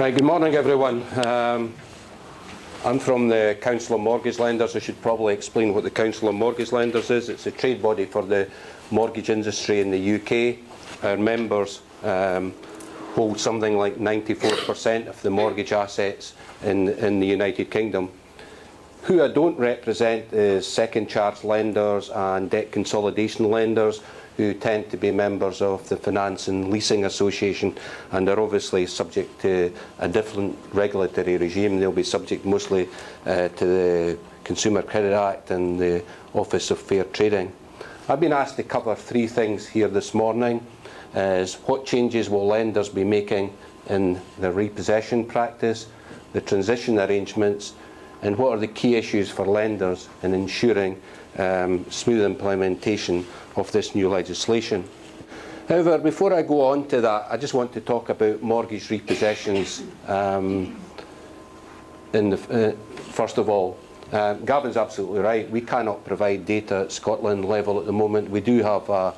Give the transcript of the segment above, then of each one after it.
Right, good morning everyone. I'm from the Council of Mortgage Lenders. I should probably explain what the Council of Mortgage Lenders is. It's a trade body for the mortgage industry in the UK. Our members hold something like 94% of the mortgage assets in the United Kingdom. Who I don't represent is second charge lenders and debt consolidation lenders, who tend to be members of the Finance and Leasing Association and are obviously subject to a different regulatory regime. They'll be subject mostly to the Consumer Credit Act and the Office of Fair Trading. I've been asked to cover three things here this morning. Is what changes will lenders be making in the repossession practice, the transition arrangements, and what are the key issues for lenders in ensuring smooth implementation of this new legislation. However, before I go on to that, I just want to talk about mortgage repossessions. First of all, Gavin's absolutely right. We cannot provide data at Scotland level at the moment. We do have a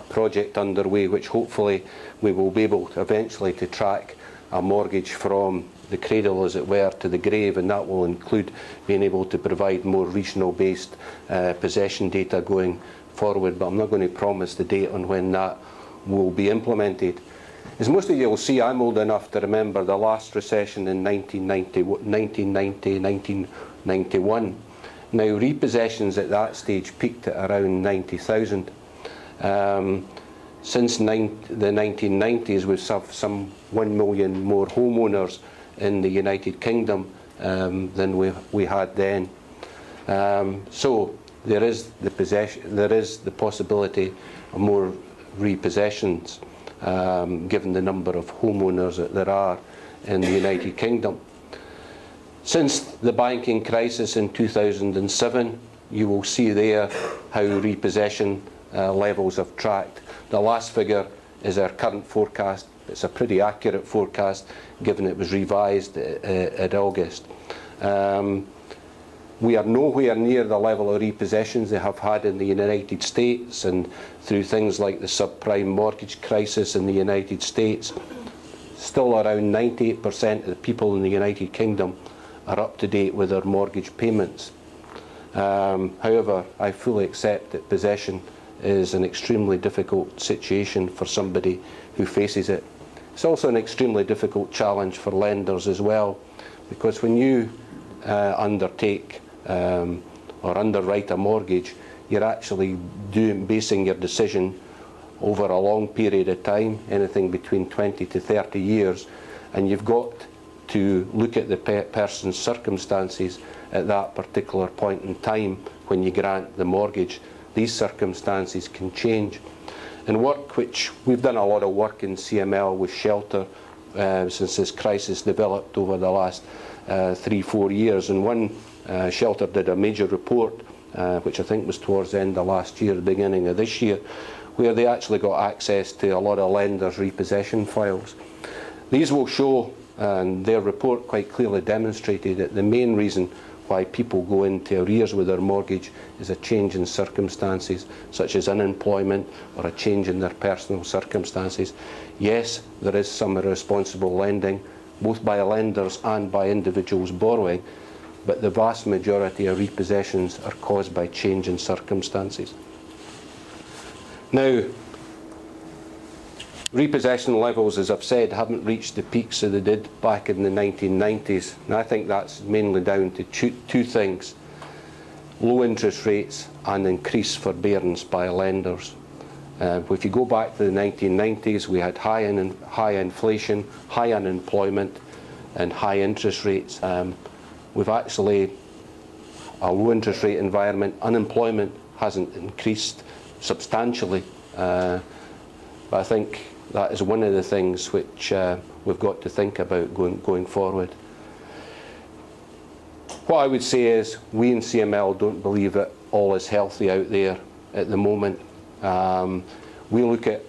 project underway which hopefully we will be able to eventually to track a mortgage from the cradle, as it were, to the grave, and that will include being able to provide more regional-based possession data going forward, but I'm not going to promise the date on when that will be implemented. As most of you will see, I'm old enough to remember the last recession in 1990-1991. Now, repossessions at that stage peaked at around 90,000. Since the 1990s, we've had some 1 million more homeowners in the United Kingdom than we had then. So there is the possibility of more repossessions, given the number of homeowners that there are in the United Kingdom. Since the banking crisis in 2007, you will see there how repossession levels have tracked. The last figure is our current forecast. It's a pretty accurate forecast, given it was revised at August. We are nowhere near the level of repossessions they have had in the United States, and through things like the subprime mortgage crisis in the United States, still around 98% of the people in the United Kingdom are up to date with their mortgage payments. However, I fully accept that possession is an extremely difficult situation for somebody who faces it. It's also an extremely difficult challenge for lenders as well, because when you undertake or underwrite a mortgage, you're actually basing your decision over a long period of time, anything between 20 to 30 years, and you've got to look at the person's circumstances at that particular point in time when you grant the mortgage. These circumstances can change. And work which we've done a lot of work in CML with shelter since this crisis developed over the last 3-4 years, and one shelter did a major report which I think was towards the end of last year, the beginning of this year, where they actually got access to a lot of lenders' repossession files. These will show, and their report quite clearly demonstrated, that the main reason why people go into arrears with their mortgage is a change in circumstances, such as unemployment or a change in their personal circumstances. Yes, there is some irresponsible lending, both by lenders and by individuals borrowing, but the vast majority of repossessions are caused by change in circumstances. Now, repossession levels, as I've said, haven't reached the peaks that they did back in the 1990s. And I think that's mainly down to two things: low interest rates and increased forbearance by lenders. If you go back to the 1990s, we had high inflation, high unemployment, and high interest rates. We've actually a low interest rate environment. Unemployment hasn't increased substantially, but I think that is one of the things which we've got to think about going forward. What I would say is we in CML don't believe that all is healthy out there at the moment. We look at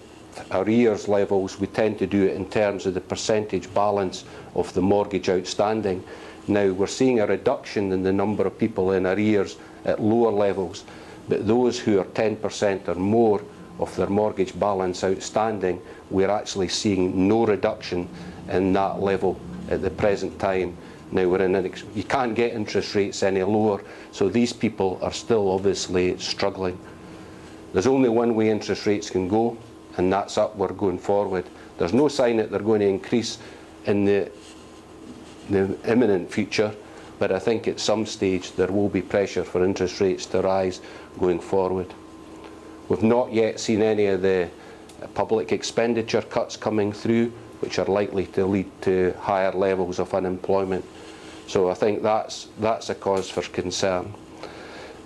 arrears levels, we tend to do it in terms of the percentage balance of the mortgage outstanding. Now, we're seeing a reduction in the number of people in arrears at lower levels, but those who are 10% or more of their mortgage balance outstanding, we're actually seeing no reduction in that level at the present time. Now we're in you can't get interest rates any lower, so these people are still obviously struggling. There's only one way interest rates can go, and that's upward going forward. There's no sign that they're going to increase in the imminent future, but I think at some stage there will be pressure for interest rates to rise going forward. We've not yet seen any of the public expenditure cuts coming through, which are likely to lead to higher levels of unemployment. So I think that's a cause for concern.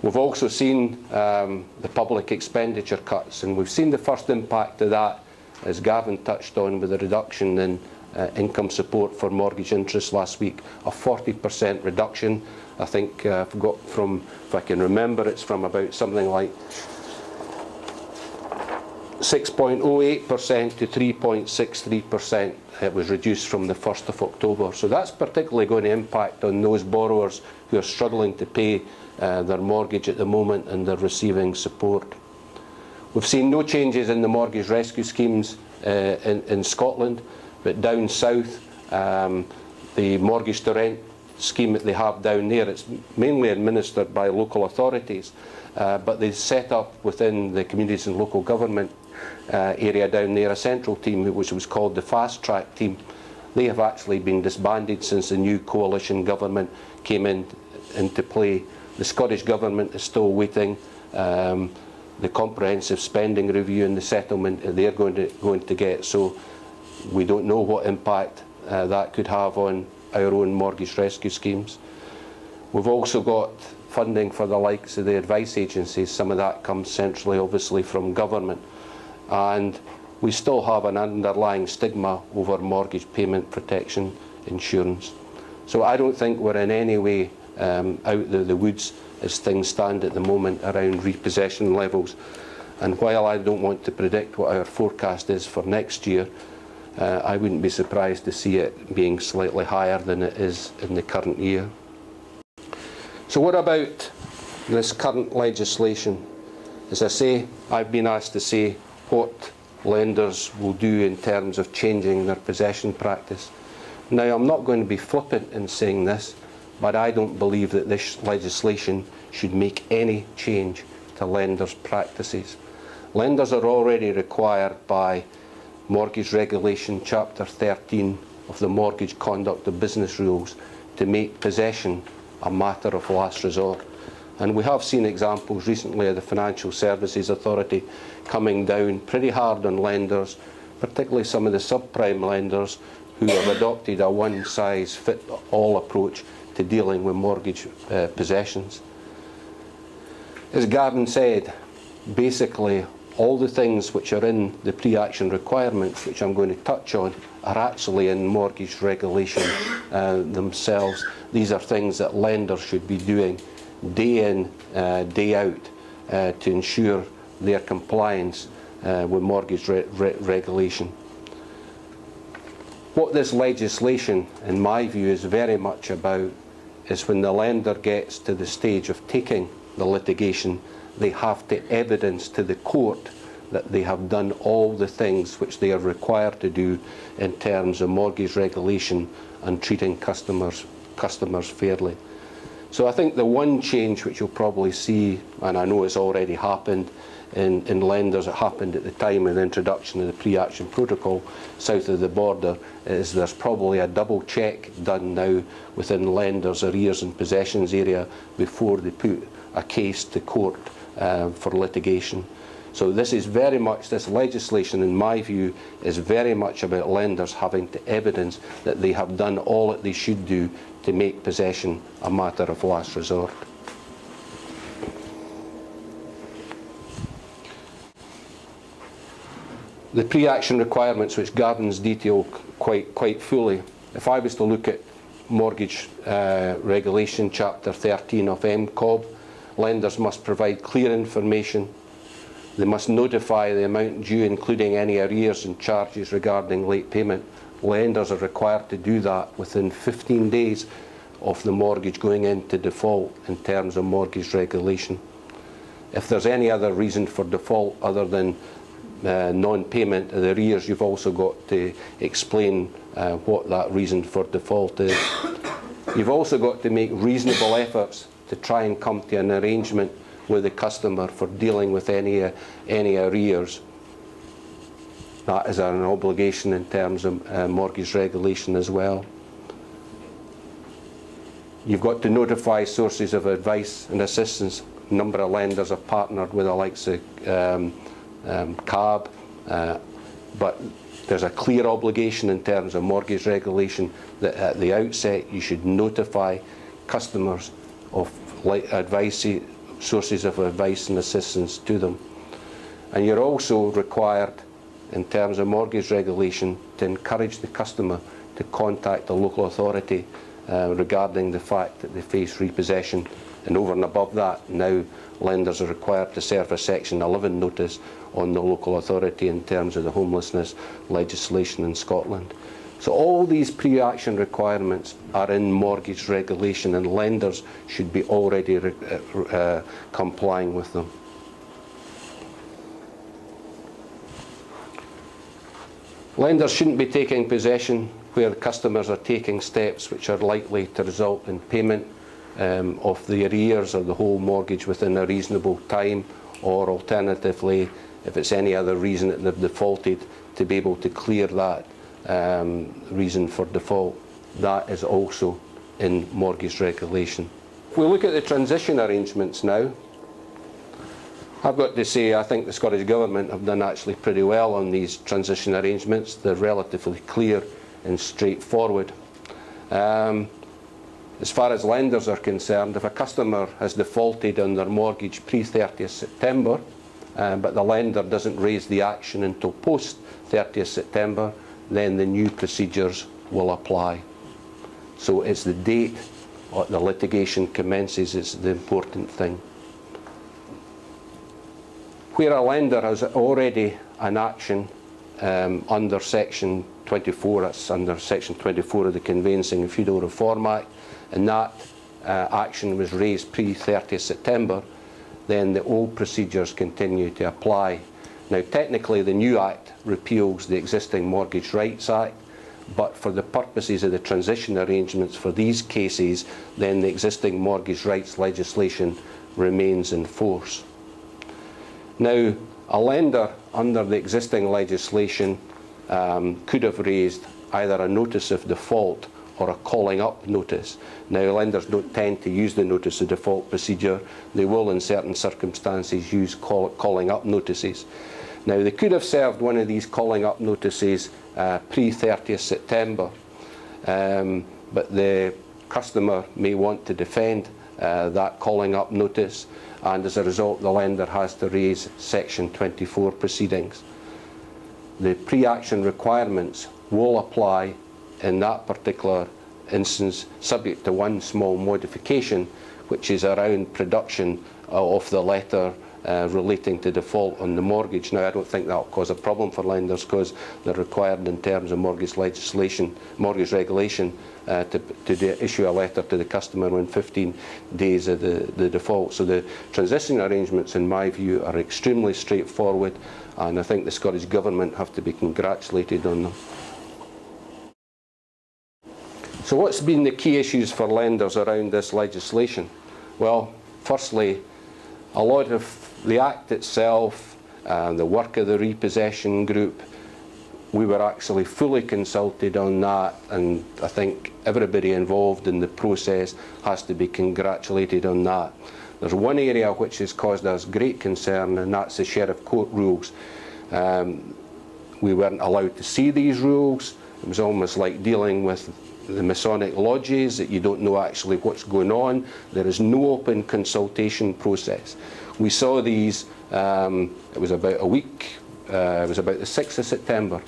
We've also seen the public expenditure cuts, and we've seen the first impact of that, as Gavin touched on, with the reduction in income support for mortgage interest last week, a 40% reduction. I think I've got from, if I can remember, it's from about something like 6.08% to 3.63%. It was reduced from the 1st of October. So that's particularly going to impact on those borrowers who are struggling to pay their mortgage at the moment and they're receiving support. We've seen no changes in the mortgage rescue schemes in Scotland, but down south, the mortgage to rent scheme that they have down there, it's mainly administered by local authorities, but they set up within the communities and local government area down there a central team which was called the Fast Track team. They have actually been disbanded since the new coalition government came into play. The Scottish Government is still waiting the comprehensive spending review and the settlement they're going to get, so we don't know what impact that could have on our own mortgage rescue schemes. We've also got funding for the likes of the advice agencies. Some of that comes centrally, obviously, from government. And we still have an underlying stigma over mortgage payment protection insurance. So I don't think we're in any way out of the woods as things stand at the moment around repossession levels. And while I don't want to predict what our forecast is for next year, I wouldn't be surprised to see it being slightly higher than it is in the current year. So what about this current legislation? As I say, I've been asked to say what lenders will do in terms of changing their possession practice. Now, I'm not going to be flippant in saying this, but I don't believe that this legislation should make any change to lenders' practices. Lenders are already required by Mortgage Regulation Chapter 13 of the Mortgage Conduct of Business Rules to make possession a matter of last resort. And we have seen examples recently of the Financial Services Authority coming down pretty hard on lenders, particularly some of the subprime lenders who have adopted a one-size-fits-all approach to dealing with mortgage possessions. As Gavin said, basically all the things which are in the pre-action requirements, which I'm going to touch on, are actually in mortgage regulation themselves. These are things that lenders should be doing day in, day out to ensure their compliance with mortgage regulation. What this legislation, in my view, is very much about is when the lender gets to the stage of taking the litigation, they have to evidence to the court that they have done all the things which they are required to do in terms of mortgage regulation and treating customers fairly. So I think the one change which you'll probably see, and I know it's already happened in lenders, it happened at the time of the introduction of the pre-action protocol south of the border, is there's probably a double check done now within lenders' arrears and possessions area before they put a case to court for litigation. So this is very much, this legislation in my view is very much about lenders having to evidence that they have done all that they should do to make possession a matter of last resort. The pre-action requirements, which Gavin's detailed quite fully, if I was to look at Mortgage Regulation Chapter 13 of MCOB, lenders must provide clear information. They must notify the amount due, including any arrears and charges regarding late payment. Lenders are required to do that within 15 days of the mortgage going into default in terms of mortgage regulation. If there's any other reason for default other than non-payment of the arrears, you've also got to explain what that reason for default is. You've also got to make reasonable efforts to try and come to an arrangement with the customer for dealing with any arrears. That is an obligation in terms of mortgage regulation as well. You've got to notify sources of advice and assistance. A number of lenders have partnered with the likes of CAB, but there's a clear obligation in terms of mortgage regulation that at the outset you should notify customers of sources of advice and assistance to them. And you're also required, in terms of mortgage regulation, to encourage the customer to contact the local authority regarding the fact that they face repossession. And over and above that, now lenders are required to serve a Section 11 notice on the local authority in terms of the homelessness legislation in Scotland. So all these pre-action requirements are in mortgage regulation, and lenders should be already complying with them. Lenders shouldn't be taking possession where customers are taking steps which are likely to result in payment of the arrears or the whole mortgage within a reasonable time, or alternatively, if it's any other reason that they've defaulted, to be able to clear that reason for default. That is also in mortgage regulation. If we look at the transition arrangements now, I've got to say I think the Scottish Government have done actually pretty well on these transition arrangements. They're relatively clear and straightforward. As far as lenders are concerned, if a customer has defaulted on their mortgage pre-30th September, but the lender doesn't raise the action until post-30th September, then the new procedures will apply. So it's the date the litigation commences is the important thing. Where a lender has already an action under Section 24, that's under Section 24 of the Conveyancing and Feudal Reform Act, and that action was raised pre-30th September, then the old procedures continue to apply. Now technically the new Act repeals the existing Mortgage Rights Act, but for the purposes of the transition arrangements for these cases, then the existing mortgage rights legislation remains in force. Now, a lender under the existing legislation could have raised either a notice of default or a calling up notice. Now, lenders don't tend to use the notice of default procedure. They will in certain circumstances use calling up notices. Now, they could have served one of these calling up notices pre-30th September, but the customer may want to defend that calling up notice, and as a result the lender has to raise Section 24 proceedings. The pre-action requirements will apply in that particular instance, subject to one small modification, which is around production of the letter relating to default on the mortgage. Now, I don't think that will cause a problem for lenders because they're required in terms of mortgage legislation, mortgage regulation, to issue a letter to the customer within 15 days of the default. So the transition arrangements, in my view, are extremely straightforward, and I think the Scottish Government have to be congratulated on them. So what's been the key issues for lenders around this legislation? Well, firstly, a lot of the Act itself, the work of the repossession group, we were actually fully consulted on that, and I think everybody involved in the process has to be congratulated on that. There's one area which has caused us great concern, and that's the Sheriff Court rules. We weren't allowed to see these rules. It was almost like dealing with the Masonic lodges, that you don't know actually what's going on. There is no open consultation process. We saw these, it was about a week, it was about the 6th of September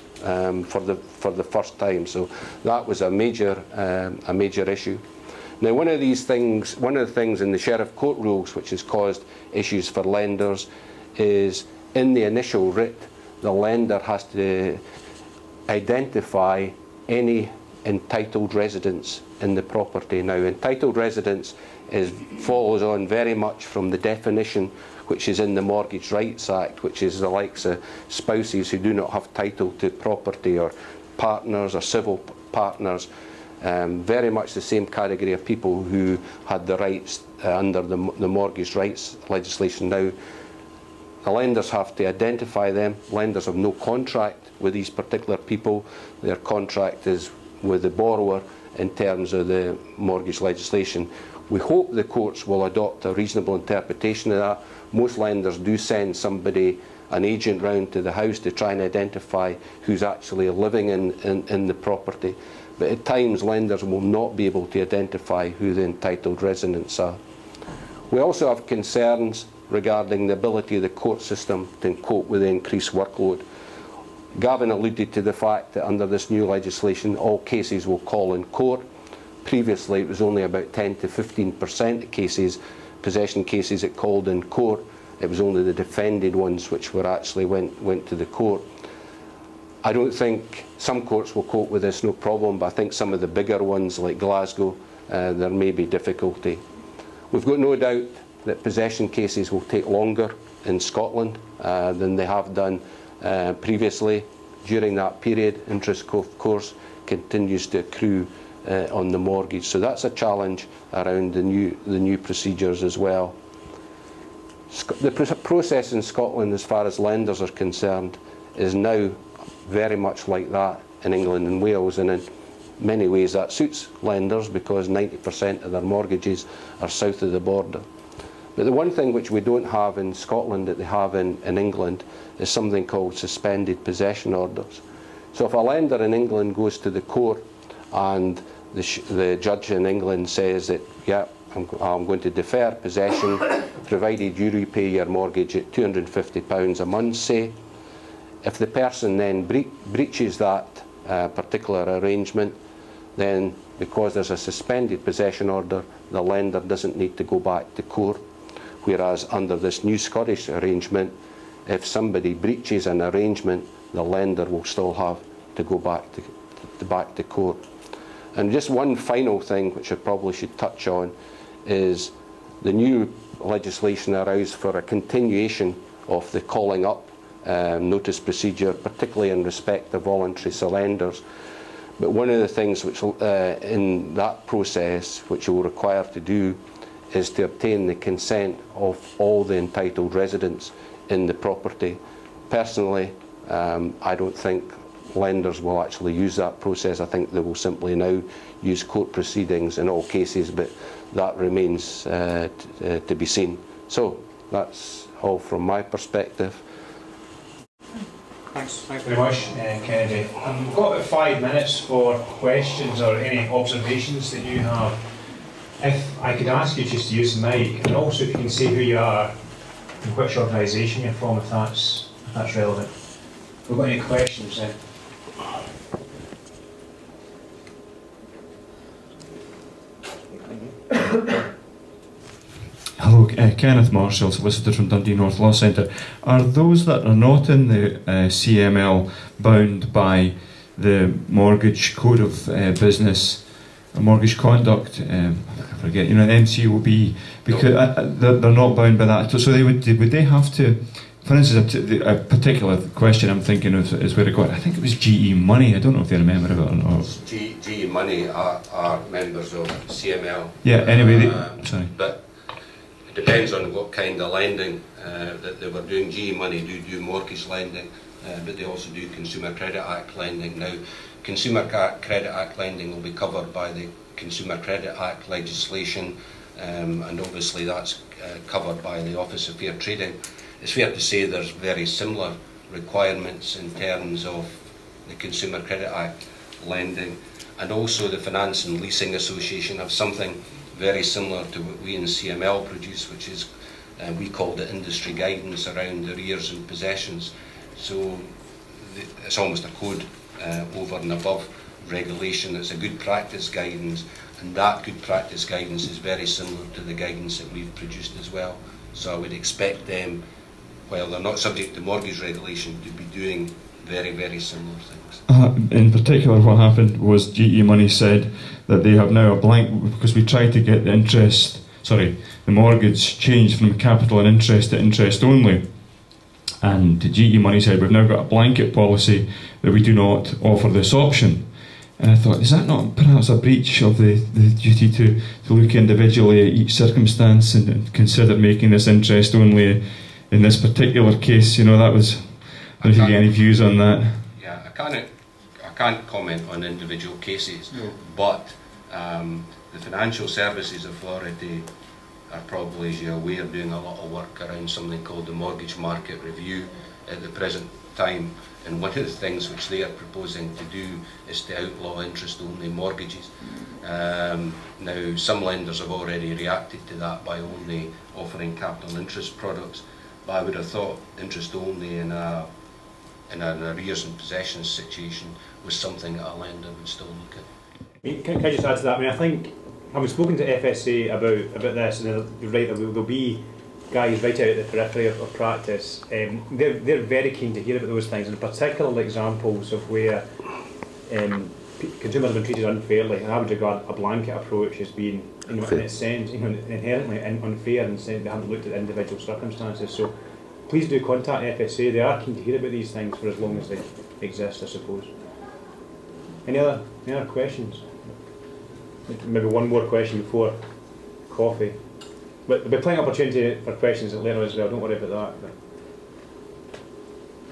for the first time, so that was a major issue. Now, one of the things in the Sheriff Court rules which has caused issues for lenders is in the initial writ, the lender has to identify any entitled residence in the property. Now, entitled residence follows on very much from the definition which is in the Mortgage Rights Act, which is the likes of spouses who do not have title to property, or partners or civil partners, very much the same category of people who had the rights under the mortgage rights legislation. Now, the lenders have to identify them. Lenders have no contract with these particular people. Their contract is with the borrower in terms of the mortgage legislation. We hope the courts will adopt a reasonable interpretation of that. Most lenders do send somebody, an agent, round to the house to try and identify who's actually living in the property. But at times lenders will not be able to identify who the entitled residents are. We also have concerns regarding the ability of the court system to cope with the increased workload. Gavin alluded to the fact that under this new legislation all cases will call in court. Previously it was only about 10 to 15% of cases, possession cases, that called in court. It was only the defended ones which were actually went to the court. I don't think some courts will cope with this, no problem, but I think some of the bigger ones like Glasgow, there may be difficulty. We've got no doubt that possession cases will take longer in Scotland than they have done previously. During that period, interest, of course, continues to accrue on the mortgage. So that's a challenge around the new procedures as well. The process in Scotland, as far as lenders are concerned, is now very much like that in England and Wales, and in many ways that suits lenders because 90% of their mortgages are south of the border. But the one thing which we don't have in Scotland that they have in England is something called suspended possession orders. So if a lender in England goes to the court and the judge in England says that, yeah, I'm going to defer possession provided you repay your mortgage at £250 a month, say, if the person then breaches that particular arrangement, then because there's a suspended possession order, the lender doesn't need to go back to court. Whereas under this new Scottish arrangement, if somebody breaches an arrangement, the lender will still have to go back to court. And just one final thing which I probably should touch on is the new legislation allows for a continuation of the calling up notice procedure, particularly in respect of voluntary surrenders. But one of the things which in that process which you will require to do is to obtain the consent of all the entitled residents in the property. Personally, I don't think lenders will actually use that process. I think they will simply now use court proceedings in all cases, but that remains to be seen. So that's all from my perspective. Thanks very much, Kennedy. We've got about 5 minutes for questions or any observations that you have. If I could ask you just to use the mic, and also if you can say who you are and which organisation you're from, if that's relevant. If we've got any questions then. Hello, Kenneth Marshall, solicitor from Dundee North Law Centre. Are those that are not in the CML bound by the Mortgage Code of Business, Mortgage Conduct, I forget, you know, MCOB, because they're not bound by that? So would they have to, for instance, a particular question I'm thinking of is where it got, I think it was GE Money, I don't know if they're a member of it or not. GE Money are members of CML. Yeah, anyway, sorry. But it depends on what kind of lending that they were doing. GE Money do mortgage lending, but they also do Consumer Credit Act lending. Now, Consumer Credit Act lending will be covered by the Consumer Credit Act legislation, and obviously that's covered by the Office of Fair Trading. It's fair to say there's very similar requirements in terms of the Consumer Credit Act lending, and also the Finance and Leasing Association have something very similar to what we in CML produce, which is we call the industry guidance around arrears and possessions. So it's almost a code over and above regulation. It's a good practice guidance, and that good practice guidance is very similar to the guidance that we've produced as well. So I would expect them, while they're not subject to mortgage regulation, to be doing very, very similar things. In particular, what happened was GE Money said that they have now a blank, because we tried to get the mortgage changed from capital and interest to interest only. And GE Money said, we've now got a blanket policy that we do not offer this option. And I thought, is that not perhaps a breach of the duty to look individually at each circumstance and consider making this interest only in this particular case? You know, that was, I don't know if you get any views on that. Yeah, I can't comment on individual cases, no. But the Financial Services Authority are probably, as you're aware, doing a lot of work around something called the Mortgage Market Review at the present time, and one of the things which they are proposing to do is to outlaw interest-only mortgages. Now, some lenders have already reacted to that by only offering capital interest products, but I would have thought interest-only in an arrears and possessions situation was something that a lender would still look at. Can I just add to that? I mean, I think, having spoken to FSA about this, and they're right, there'll be guys right out at the periphery of practice. They're very keen to hear about those things, and particularly examples of where consumers have been treated unfairly. And I would regard a blanket approach as being, in its sense, inherently unfair, and saying they haven't looked at individual circumstances. So please do contact FSA. They are keen to hear about these things for as long as they exist, I suppose. Any other questions? Maybe one more question before coffee. But there'll be plenty of opportunity for questions later as well, don't worry about that.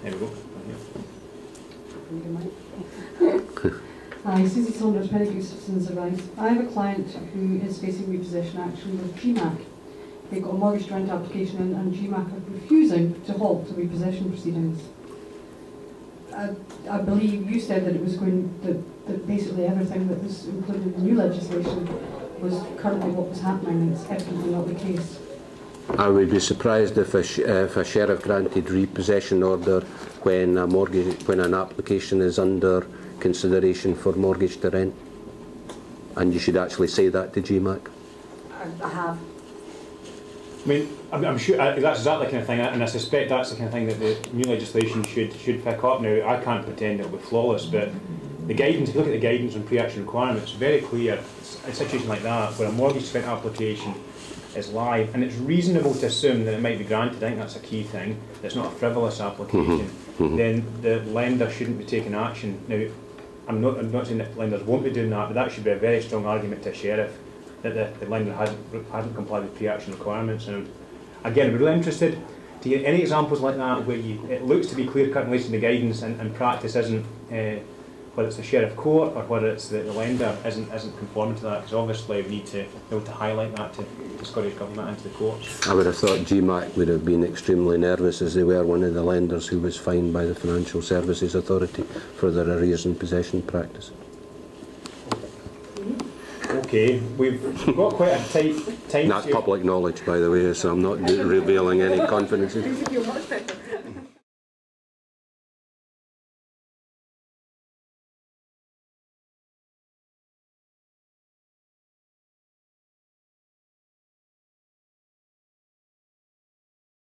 There we go. Hi, Susie Saunders, Pedigree Citizens Advice. I have a client who is facing repossession action with GMAC. They've got a mortgage to rent application and GMAC are refusing to halt the repossession proceedings. I believe you said that it was that basically everything that was included in the new legislation was currently what was happening, and it's definitely not the case. I would be surprised if a sheriff granted repossession order when an application is under consideration for mortgage to rent. And you should actually say that to GMAC. I have. I mean, I'm sure that's exactly the kind of thing, and I suspect that's the kind of thing that the new legislation should pick up. Now, I can't pretend it'll be flawless, but the guidance, if you look at the guidance on pre-action requirements, very clear. It's a situation like that, where a mortgage to rent application is live, and it's reasonable to assume that it might be granted. I think that's a key thing. It's not a frivolous application. Then the lender shouldn't be taking action. Now, I'm not saying that lenders won't be doing that, but that should be a very strong argument to a sheriff that the lender hasn't complied with pre-action requirements. And again, I'm really interested to get any examples like that where it looks to be clear-cut in relation to guidance and practice isn't, whether it's the sheriff court or whether it's the lender isn't conforming to that, because obviously we need to be able to highlight that to the Scottish Government and to the courts. I would have thought GMAC would have been extremely nervous, as they were one of the lenders who was fined by the Financial Services Authority for their arrears and possession practice. Okay, we've got quite a tight time. That's public knowledge, by the way, so I'm not revealing any confidences.